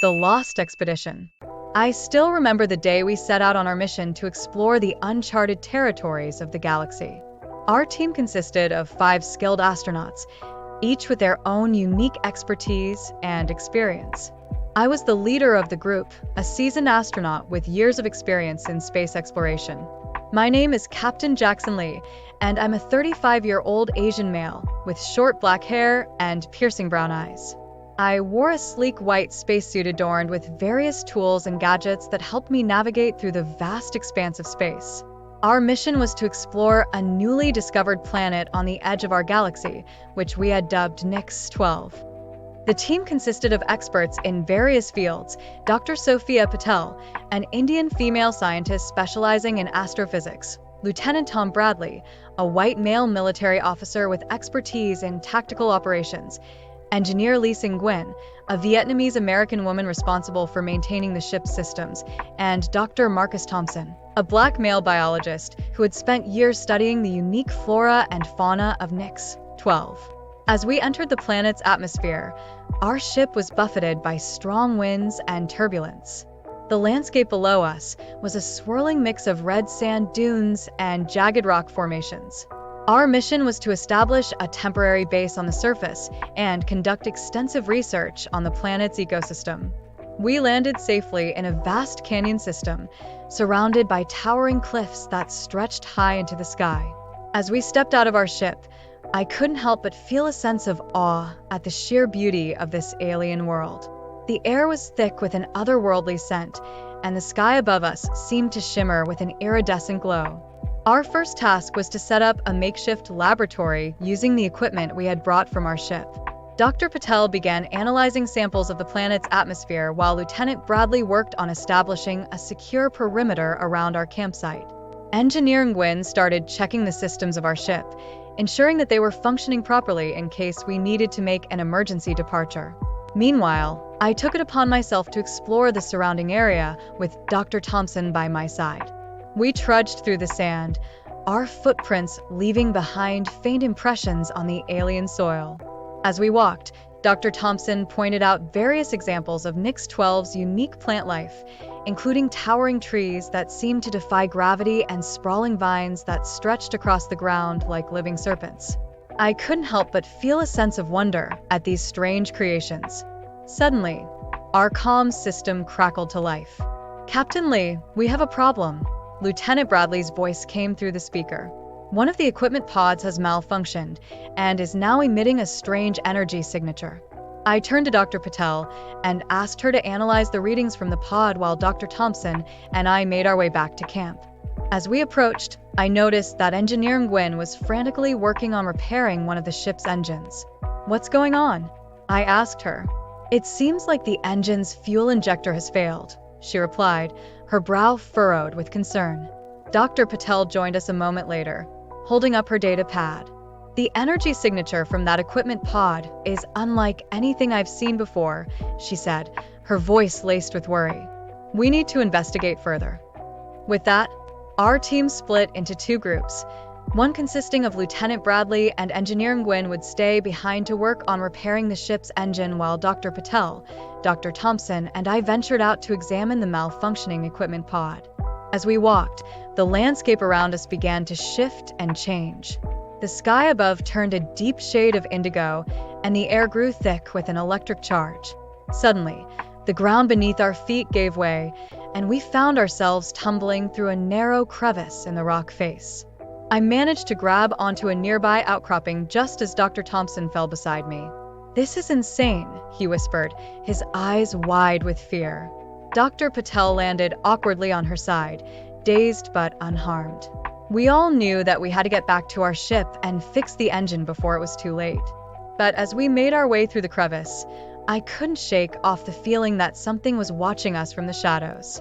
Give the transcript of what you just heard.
The Lost Expedition. I still remember the day we set out on our mission to explore the uncharted territories of the galaxy. Our team consisted of 5 skilled astronauts, each with their own unique expertise and experience. I was the leader of the group, a seasoned astronaut with years of experience in space exploration. My name is Captain Jackson Lee, and I'm a 35-year-old Asian male with short black hair and piercing brown eyes. I wore a sleek white spacesuit adorned with various tools and gadgets that helped me navigate through the vast expanse of space. Our mission was to explore a newly discovered planet on the edge of our galaxy, which we had dubbed Nix-12. The team consisted of experts in various fields: Dr. Sophia Patel, an Indian female scientist specializing in astrophysics; Lieutenant Tom Bradley, a white male military officer with expertise in tactical operations; Engineer Lee Sing-Nguyen, a Vietnamese-American woman responsible for maintaining the ship's systems; and Dr. Marcus Thompson, a black male biologist who had spent years studying the unique flora and fauna of Nix-12. As we entered the planet's atmosphere, our ship was buffeted by strong winds and turbulence. The landscape below us was a swirling mix of red sand dunes and jagged rock formations. Our mission was to establish a temporary base on the surface and conduct extensive research on the planet's ecosystem. We landed safely in a vast canyon system, surrounded by towering cliffs that stretched high into the sky. As we stepped out of our ship, I couldn't help but feel a sense of awe at the sheer beauty of this alien world. The air was thick with an otherworldly scent, and the sky above us seemed to shimmer with an iridescent glow. Our first task was to set up a makeshift laboratory using the equipment we had brought from our ship. Dr. Patel began analyzing samples of the planet's atmosphere while Lieutenant Bradley worked on establishing a secure perimeter around our campsite. Engineer Nguyen started checking the systems of our ship, ensuring that they were functioning properly in case we needed to make an emergency departure. Meanwhile, I took it upon myself to explore the surrounding area with Dr. Thompson by my side. We trudged through the sand, our footprints leaving behind faint impressions on the alien soil. As we walked, Dr. Thompson pointed out various examples of Nix-12's unique plant life, including towering trees that seemed to defy gravity and sprawling vines that stretched across the ground like living serpents. I couldn't help but feel a sense of wonder at these strange creations. Suddenly, our comms system crackled to life. "Captain Lee, we have a problem." Lieutenant Bradley's voice came through the speaker. "One of the equipment pods has malfunctioned and is now emitting a strange energy signature." I turned to Dr. Patel and asked her to analyze the readings from the pod while Dr. Thompson and I made our way back to camp. As we approached, I noticed that Engineer Nguyen was frantically working on repairing one of the ship's engines. "What's going on?" I asked her. "It seems like the engine's fuel injector has failed," she replied, her brow furrowed with concern. Dr. Patel joined us a moment later, holding up her data pad. "The energy signature from that equipment pod is unlike anything I've seen before," she said, her voice laced with worry. "We need to investigate further." With that, our team split into 2 groups. One consisting of Lieutenant Bradley and Engineer Nguyen would stay behind to work on repairing the ship's engine while Dr. Patel, Dr. Thompson, and I ventured out to examine the malfunctioning equipment pod. As we walked, the landscape around us began to shift and change. The sky above turned a deep shade of indigo, and the air grew thick with an electric charge. Suddenly, the ground beneath our feet gave way, and we found ourselves tumbling through a narrow crevice in the rock face. I managed to grab onto a nearby outcropping just as Dr. Thompson fell beside me. "This is insane," he whispered, his eyes wide with fear. Dr. Patel landed awkwardly on her side, dazed but unharmed. We all knew that we had to get back to our ship and fix the engine before it was too late. But as we made our way through the crevice, I couldn't shake off the feeling that something was watching us from the shadows.